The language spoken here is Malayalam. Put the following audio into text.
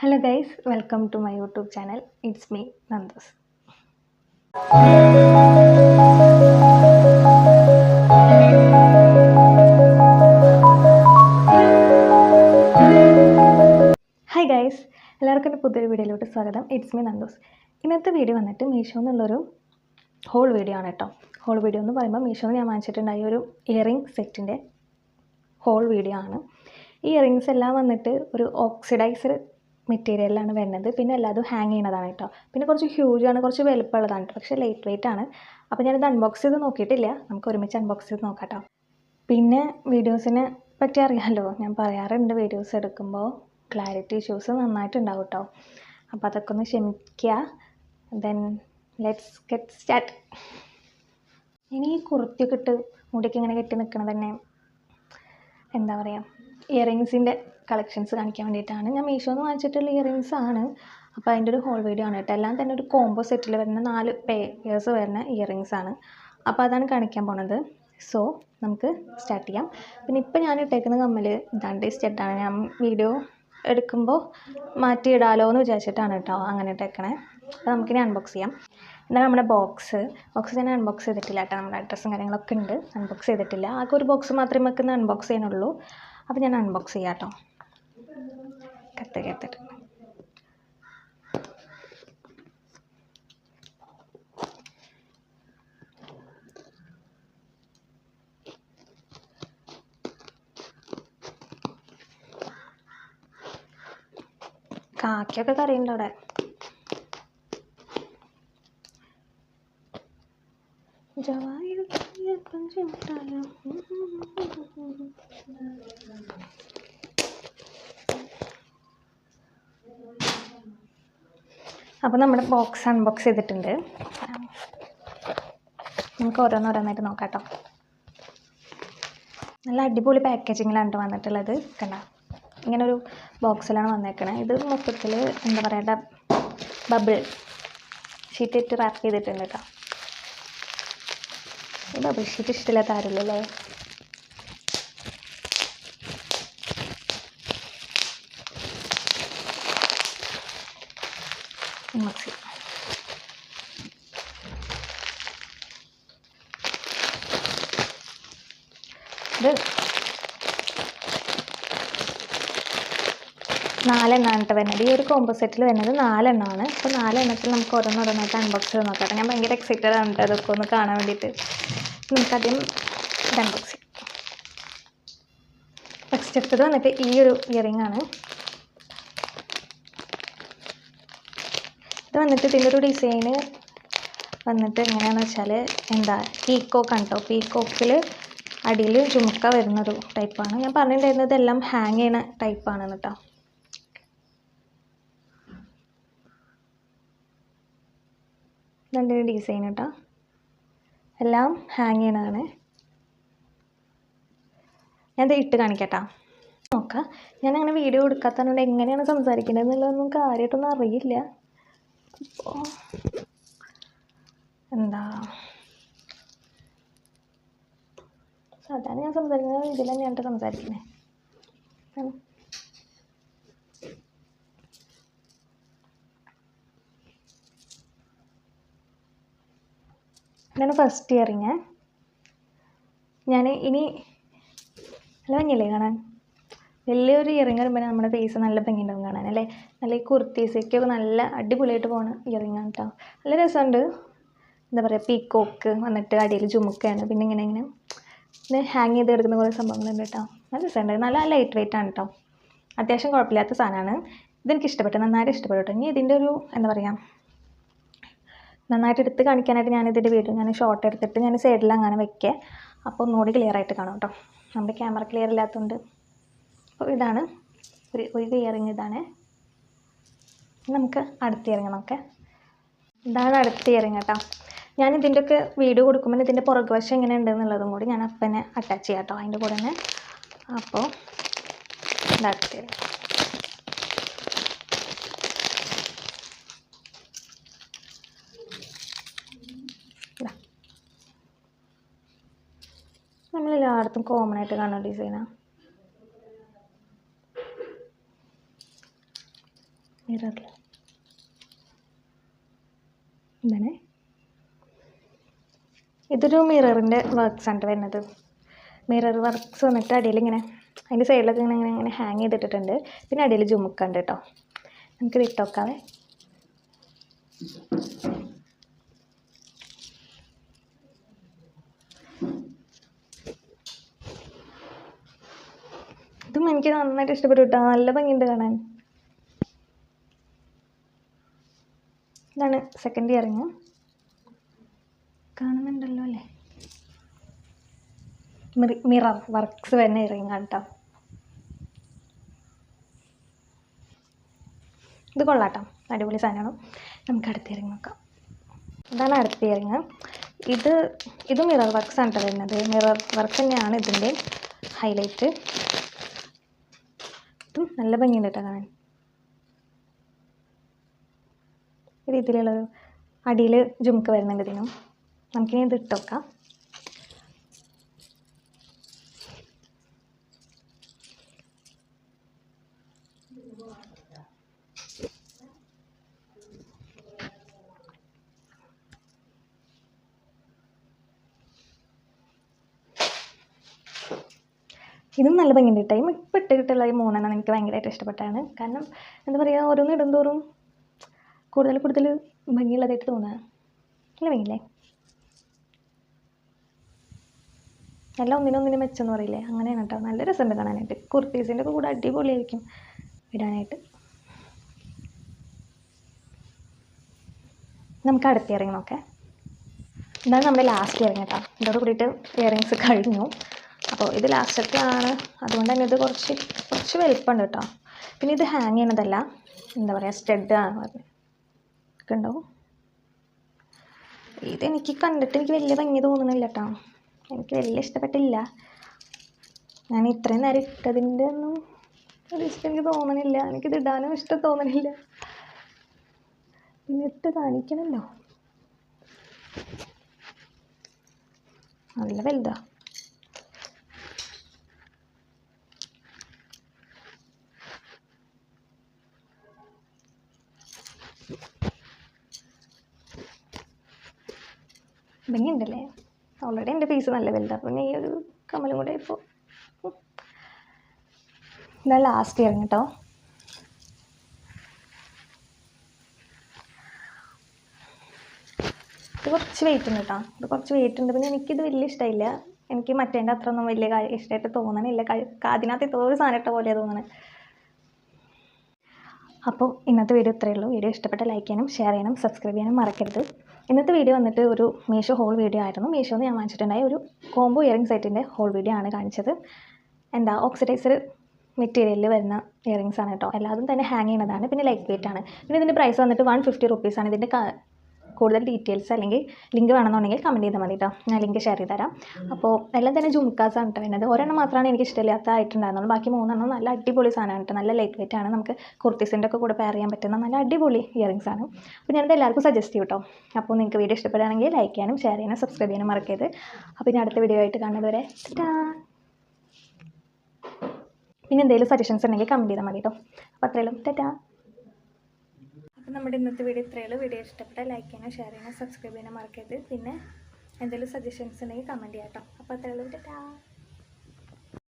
Hello guys, welcome to my YouTube channel. It's me, Nandus. Hi guys, എല്ലാവർക്കും എൻ്റെ പുതിയൊരു വീഡിയോയിലോട്ട് സ്വാഗതം. It's me Nandu's. ഇന്നത്തെ വീഡിയോ വന്നിട്ട് മീഷോ എന്നുള്ളൊരു ഹോൾ വീഡിയോ ആണ് കേട്ടോ. ഹോൾ വീഡിയോ എന്ന് പറയുമ്പോൾ മീഷോന്ന് ഞാൻ വാങ്ങിച്ചിട്ടുണ്ടായ ഒരു ഇയറിംഗ് സെറ്റിൻ്റെ ഹോൾ വീഡിയോ ആണ്. ഈ ഇയറിങ്സ് എല്ലാം വന്നിട്ട് ഒരു ഓക്സിഡൈസർ മെറ്റീരിയലാണ് വരുന്നത്. പിന്നെ എല്ലാതും ഹാങ് ചെയ്യുന്നതാണ് കേട്ടോ. പിന്നെ കുറച്ച് ഹ്യൂജാണ്, കുറച്ച് വലുപ്പമുള്ളതാണ് കേട്ടോ. പക്ഷേ ലൈറ്റ് വെയിറ്റ് ആണ്. അപ്പോൾ ഞാനിത് അൺബോക്സ് ചെയ്ത് നോക്കിയിട്ടില്ല. നമുക്ക് ഒരുമിച്ച് അൺബോക്സ് ചെയ്ത് നോക്കാം കേട്ടോ. പിന്നെ വീഡിയോസിനെ പറ്റി അറിയാമല്ലോ, ഞാൻ പറയാറുണ്ട് വീഡിയോസ് എടുക്കുമ്പോൾ ക്ലാരിറ്റി ഇഷ്യൂസ് നന്നായിട്ടുണ്ടാവും കേട്ടോ. അപ്പോൾ അതൊക്കെ ഒന്ന് ക്ഷമിക്കുക. Then let's get start. ഇനി ഈ കുർത്തിയൊക്കെ ഇട്ട് മുടിക്ക് ഇങ്ങനെ കെട്ടി നിൽക്കുന്നത് തന്നെ എന്താ പറയുക, ഇയറിങ്സിൻ്റെ കളക്ഷൻസ് കാണിക്കാൻ വേണ്ടിയിട്ടാണ്. ഞാൻ മീഷോന്ന് വാങ്ങിച്ചിട്ടുള്ള ഇയറിങ്സ് ആണ്. അപ്പോൾ അതിൻ്റെ ഒരു ഹോൾ വീഡിയോ ആണ് കേട്ടോ. എല്ലാം തന്നെ ഒരു കോംബോ സെറ്റിൽ വരുന്ന 4 പെയേഴ്സ് വരുന്ന ഇയറിങ്സ് ആണ്. അപ്പോൾ അതാണ് കാണിക്കാൻ പോണത്. സോ നമുക്ക് സ്റ്റാർട്ട് ചെയ്യാം. പിന്നെ ഇപ്പോൾ ഞാൻ ഇട്ടേക്കുന്ന കമ്മൽ ഇതാണ്ട് സ്റ്റെഡാണ്. ഞാൻ വീഡിയോ എടുക്കുമ്പോൾ മാറ്റിയിടാലോ എന്ന് വിചാരിച്ചിട്ടാണ് കേട്ടോ അങ്ങനെ ഇട്ടേക്കണേ. അപ്പോൾ നമുക്കിനി അൺബോക്സ് ചെയ്യാം. എന്നാൽ നമ്മുടെ ബോക്സ് ഞാൻ അൺബോക്സ് ചെയ്തിട്ടില്ല കേട്ടോ. നമ്മുടെ അഡ്രസ്സും കാര്യങ്ങളൊക്കെ ഉണ്ട്, അൺബോക്സ് ചെയ്തിട്ടില്ല. ആകെ ഒരു ബോക്സ് മാത്രമേ നമുക്ക് അൺബോക്സ് ചെയ്യാനുള്ളൂ. അപ്പോൾ ഞാൻ അൺബോക്സ് ചെയ്യാം കേട്ടോ. കത്തിട്ട് കാക്കയൊക്കെ കറിയുണ്ട് അവിടെ. അപ്പോൾ നമ്മുടെ ബോക്സ് അൺബോക്സ് ചെയ്തിട്ടുണ്ട്. നമുക്ക് ഓരോന്നോരോന്നായിട്ട് നോക്കാം കേട്ടോ. നല്ല അടിപൊളി പാക്കേജിങ്ങിലാണ് വന്നിട്ടുള്ളത്. കണ്ട, ഇങ്ങനൊരു ബോക്സിലാണ് വന്നേക്കണേ. ഇത് മൊത്തത്തിൽ എന്താ പറയുക, ബബിൾ ഷീറ്റ് ഇട്ട് റാപ്പ് ചെയ്തിട്ടുണ്ട് കേട്ടോ. ഈ ബബിൾ ഷീറ്റ് ഇഷ്ടമില്ലാത്ത ആരുള്ളൂ അല്ലേ? മിക്സി ഇത് 4 എണ്ണമാണ് കേട്ടോ വരുന്നത്. ഈ ഒരു കോംബോ സെറ്റിൽ വരുന്നത് 4 എണ്ണമാണ്. അപ്പോൾ 4 എണ്ണത്തിൽ നമുക്ക് ഓരോന്നോരോന്നായിട്ട് അൺബോക്സ് ചെയ്ത് നോക്കാം. ഞാൻ ഭയങ്കര എക്സൈറ്റഡ് ആണ് കേട്ടോ അതൊക്കെ ഒന്ന് കാണാൻ വേണ്ടിയിട്ട്. നമുക്കദ്യം ഇത് അൺബോക്സ് ചെയ്യാം. ഫസ്റ്റ് എടുത്തത് വന്നിട്ട് ഈ ഒരു ഇയറിംഗ് ആണ്. ഇത് വന്നിട്ട് ഇതിൻ്റെ ഒരു ഡിസൈന് വന്നിട്ട് എങ്ങനെയാണെന്ന് വെച്ചാൽ എന്താ, പീക്കോക്കാണ് കേട്ടോ. പീക്കോക്കിൽ അടിയിൽ ചുമക്ക വരുന്നൊരു ടൈപ്പാണ്. ഞാൻ പറഞ്ഞിട്ടുണ്ടായിരുന്നത് എല്ലാം ഹാങ് ചെയ്യുന്ന ടൈപ്പാണ് കേട്ടോ. ഇതെൻ്റെ ഡിസൈൻ കേട്ടോ, എല്ലാം ഹാങ് ചെയ്യണതാണ്. ഞാനത് ഇട്ട് കാണിക്കട്ടോ. നോക്കാം, ഞാനങ്ങനെ വീഡിയോ എടുക്കാത്തതുകൊണ്ട് എങ്ങനെയാണ് സംസാരിക്കേണ്ടത് എന്നുള്ളതൊന്നും കാര്യമായിട്ടൊന്നും അറിയില്ല. അപ്പോൾ എന്താ, സാധാരണ ഞാൻ സംസാരിക്കുന്നത് ഇതിൽ തന്നെയാണ് സംസാരിക്കുന്നത്. ഇതാണ് ഫസ്റ്റ് ഇയറിങ്. ഞാൻ ഇനി നല്ല ഭംഗിയല്ലേ കാണാൻ? വലിയൊരു ഇയറിങ് വരുമ്പോൾ നമ്മുടെ ഫേസ് നല്ല ഭംഗിയുണ്ടാവും കാണാൻ അല്ലേ? നല്ല ഈ കുർത്തീസൊക്കെ നല്ല അടിപൊളിയായിട്ട് പോകുന്ന ഇയറിങ്ങാണ് കേട്ടോ. നല്ല രസമുണ്ട്. എന്താ പറയുക, പീക്കോക്ക് വന്നിട്ട് അടിയിൽ ചുമക്കുകയാണ്. പിന്നെ ഇങ്ങനെ ഹാങ് ചെയ്ത് എടുക്കുന്ന കുറേ സംഭവങ്ങളുണ്ട് കേട്ടോ. നല്ല രസമുണ്ട്. നല്ല ലൈറ്റ് വെയിറ്റ് ആണ് കേട്ടോ. അത്യാവശ്യം കുഴപ്പമില്ലാത്ത സാധനമാണ്. ഇതെനിക്ക് ഇഷ്ടപ്പെട്ടു, നന്നായിട്ട് ഇഷ്ടപ്പെട്ടു കേട്ടോ. ഇനി ഇതിൻ്റെ ഒരു എന്താ പറയുക, നന്നായിട്ട് എടുത്ത് കാണിക്കാനായിട്ട് ഞാനിതിൻ്റെ വീഡിയോ ഞാൻ ഷോർട്ട് എടുത്തിട്ട് ഞാൻ സൈഡിൽ അങ്ങനെ വയ്ക്കുക. അപ്പോൾ ഒന്നുകൂടി ക്ലിയർ ആയിട്ട് കാണാം കേട്ടോ. നമ്മുടെ ക്യാമറ ക്ലിയർ ഇല്ലാത്തതുകൊണ്ട്. അപ്പോൾ ഇതാണ് ഒരു ഇയറിങ്. ഇതാണ് നമുക്ക് അടുത്ത ഇയറിങ് നോക്കാം. ഇതാണ് അടുത്ത ഇയറിങ് കേട്ടോ. ഞാൻ ഇതിൻ്റെയൊക്കെ വീഡിയോ കൊടുക്കുമ്പോൾ ഇതിൻ്റെ പുറകുവശം എങ്ങനെ ഉണ്ടെന്നുള്ളതും കൂടി ഞാൻ അപ്പം തന്നെ അറ്റാച്ച് ചെയ്യാം കേട്ടോ അതിൻ്റെ കൂടെ തന്നെ. അപ്പോൾ അടുത്ത ഇയറിങ് നമ്മളെല്ലായിടത്തും കോമൺ ആയിട്ട് കാണുന്ന ഡിസൈനാണ്. മിററിൽ എന്താണ് ഇതൊരു മിററിൻ്റെ വർക്ക്സ് ആണ് വരുന്നത്. മിറർ വർക്ക്സ് വന്നിട്ട് അടിയിൽ ഇങ്ങനെ അതിൻ്റെ സൈഡിലൊക്കെ ഇങ്ങനെ ഇങ്ങനെ ഇങ്ങനെ ഹാങ് ചെയ്തിട്ടിട്ടുണ്ട്. പിന്നെ അടിയിൽ ജുമുക്കുണ്ട് കേട്ടോ. നമുക്കിത് ഇട്ട് നോക്കാവേ. ഇതും എനിക്ക് നന്നായിട്ട് ഇഷ്ടപ്പെട്ടു കേട്ടോ. നല്ല ഭംഗിയുണ്ട് കാണാൻ. ഇതാണ് സെക്കൻഡ് ഇയറിങ്. കാണുന്നുണ്ടല്ലോ അല്ലേ? മിറർ വർക്ക്സ് വരുന്ന ഇയറിങ് ആണ് കേട്ടോ. ഇത് കൊള്ളാട്ടോ, അടിപൊളി സാധനമാണ്. നമുക്ക് അടുത്ത ഇയറിങ് നോക്കാം. ഇതാണ് അടുത്ത ഇയറിങ്. ഇത് മിറർ വർക്ക്സ് ആണ് കേട്ടോ വരുന്നത്. മിറർ വർക്ക് തന്നെയാണ് ഇതിൻ്റെ ഹൈലൈറ്റ്. ഇതും നല്ല ഭംഗിയുണ്ട് കേട്ടോ കാണാൻ. ഈ രീതിയിലുള്ളൊരു അടിയിൽ ജുമുക്ക് വരുന്നുണ്ട് ഇതിനും. നമുക്കിനി ഇത് ഇട്ട് നോക്കാം. ഇതും നല്ല ഭംഗിയുണ്ട് കേട്ടോ. ഇപ്പോൾ ഇട്ടിട്ടുള്ള ഈ മൂന്നെണ്ണം എനിക്ക് ഭയങ്കരമായിട്ട് ഇഷ്ടപ്പെട്ടാണ്. കാരണം എന്താ പറയുക, ഓരോന്ന് ഇടുന്തോറും കൂടുതൽ ഭംഗിയുള്ളതായിട്ട് തോന്നുക. നല്ല ഭംഗിയില്ലേ? എല്ലാം ഒന്നിനൊന്നിനും മെച്ചെന്ന് പറയില്ലേ, അങ്ങനെയാണ് കേട്ടോ. നല്ല രസമുണ്ട് കാണാനായിട്ട്. കുർത്തീസിൻ്റെ ഒക്കെ കൂടെ അടിപൊളിയായിരിക്കും ഇടാനായിട്ട്. നമുക്ക് അടുത്ത ഇയറിങ് നോക്കാം. ഇതാണ് നമ്മുടെ ലാസ്റ്റ് ഇയറിങ് കേട്ടോ. ഇതോട് കൂടിയിട്ട് ഇയറിങ്സ് കഴിഞ്ഞു. അപ്പോൾ ഇത് ലാസ്റ്റത്തെ ആണ്, അതുകൊണ്ട് തന്നെ ഇത് കുറച്ച് വലിപ്പമുണ്ട് കേട്ടോ. പിന്നെ ഇത് ഹാങ് ചെയ്യണതല്ല, എന്താ പറയുക, സ്റ്റഡ് ആണ് പറഞ്ഞത് ഉണ്ടാവും. ഇതെനിക്ക് കണ്ടിട്ട് എനിക്ക് വലിയ ഭംഗി തോന്നുന്നില്ല കേട്ടോ. എനിക്ക് വലിയ ഇഷ്ടപ്പെട്ടില്ല. ഞാൻ ഇത്രയും നേരം ഇട്ടതിൻ്റെ ഒന്നും ഒരു ഇഷ്ടം എനിക്ക് തോന്നണില്ല. എനിക്കിത് ഇടാനും ഇഷ്ടം തോന്നണില്ല. പിന്നെ ഇട്ട് കാണിക്കണമല്ലോ. നല്ല വലുതാ. ഭംഗിയുണ്ടല്ലേ? ഓൾറെഡി എൻ്റെ ഫേസ് നല്ല വലുതാണ്. പിന്നെ ഈ ഒരു കമ്മലും കൂടെ ഇപ്പോൾ ഇതാണ് ലാസ്റ്റ് ഇയറിങ് കേട്ടോ. ഇത് കുറച്ച് വെയിറ്റ് ഉണ്ട് കേട്ടോ. ഇത് കുറച്ച് വെയിറ്റ് ഉണ്ട്. പിന്നെ എനിക്കിത് വലിയ ഇഷ്ടമായില്ല. എനിക്ക് മറ്റേൻ്റെ അത്ര ഒന്നും വലിയ ഇഷ്ടമായിട്ട് തോന്നണില്ല. അതിനകത്ത് ഇത്ര ഒരു സാധനം ഇട്ട പോലെ തോന്നണത്. അപ്പോൾ ഇന്നത്തെ വീഡിയോ ഇത്രയേ ഉള്ളൂ. വീഡിയോ ഇഷ്ടപ്പെട്ട ലൈക്ക് ചെയ്യാനും ഷെയർ ചെയ്യാനും സബ്സ്ക്രൈബ് ചെയ്യാനും മറക്കരുത്. ഇന്നത്തെ വീഡിയോ വന്നിട്ട് ഒരു മീഷോ ഹോൾ വീഡിയോ ആയിരുന്നു. മീഷോന്ന് ഞാൻ വാങ്ങിച്ചിട്ടുണ്ടായ ഒരു കോംബോ ഇയറിംഗ് സെറ്റിൻ്റെ ഹോൾ വീഡിയോ ആണ് കാണിച്ചത്. ഓക്സിഡൈസർ മെറ്റീരിയലിൽ വരുന്ന ഇയറിങ്സ് ആണ് കേട്ടോ. എല്ലാതും തന്നെ ഹാങ് ചെയ്യുന്നതാണ്. പിന്നെ ലൈറ്റ് വെയിറ്റ് ആണ്. പിന്നെ ഇതിൻ്റെ പ്രൈസ് വന്നിട്ട് 150 റുപ്പീസാണ്. ഇതിൻ്റെ കൂടുതൽ ഡീറ്റെയിൽസ് അല്ലെങ്കിൽ ലിങ്ക് വേണമെന്നുണ്ടെങ്കിൽ കമൻറ്റ് ചെയ്താൽ മതി കേട്ടോ. ഞാൻ ലിങ്ക് ഷെയർ ചെയ്ത് തരാം. അപ്പോൾ എല്ലാം തന്നെ ജുംക്കാസാണ് കേട്ടോ വരുന്നത്. ഒരെണ്ണം മാത്രമാണ് എനിക്ക് ഇഷ്ടമില്ലാത്തതായിട്ടുണ്ടായിരുന്നുള്ളൂ. ബാക്കി 3 നല്ല അടിപൊളി സാധനമാണ് കേട്ടോ. നല്ല ലൈറ്റ് വെയിറ്റ് ആണ്. നമുക്ക് കുർത്തീസിൻ്റെ ഒക്കെ കൂടെ പെയർ ചെയ്യാൻ പറ്റുന്ന നല്ല അടിപൊളി ഇയറിങ്സ് ആണ്. അപ്പോൾ ഞാനത് എല്ലാവർക്കും സജസ്റ്റ് ചെയ്യും കേട്ടോ. അപ്പോൾ നിങ്ങൾക്ക് വീഡിയോ ഇഷ്ടപ്പെടുകയാണെങ്കിൽ ലൈക്ക് ചെയ്യാനും ഷെയർ ചെയ്യാനും സബ്സ്ക്രൈബ് ചെയ്യാനും മറക്കരുത്. അപ്പോൾ ഇനി അടുത്ത വീഡിയോ ആയിട്ട് കാണുന്നത് വരെ പിന്നെ എന്തെങ്കിലും സജഷൻസ് ഉണ്ടെങ്കിൽ കമൻറ്റ് ചെയ്താൽ മതി കേട്ടോ. അപ്പോൾ അത്രയും ടാറ്റാ. അപ്പോൾ നമ്മുടെ ഇന്നത്തെ വീഡിയോ ഇത്രയേ ഉള്ളൂ. വീഡിയോ ഇഷ്ടപ്പെട്ടാൽ ലൈക്ക് ചെയ്യാനും ഷെയർ ചെയ്യാനും സബ്സ്ക്രൈബ് ചെയ്യാനും മറക്കരുത്. പിന്നെ എന്തെങ്കിലും സജഷൻസ് ഉണ്ടെങ്കിൽ കമൻറ്റ് ചെയ്യാം കേട്ടോ. അപ്പോൾ അത്രയേ ഉള്ളൂ. ടാറ്റാ.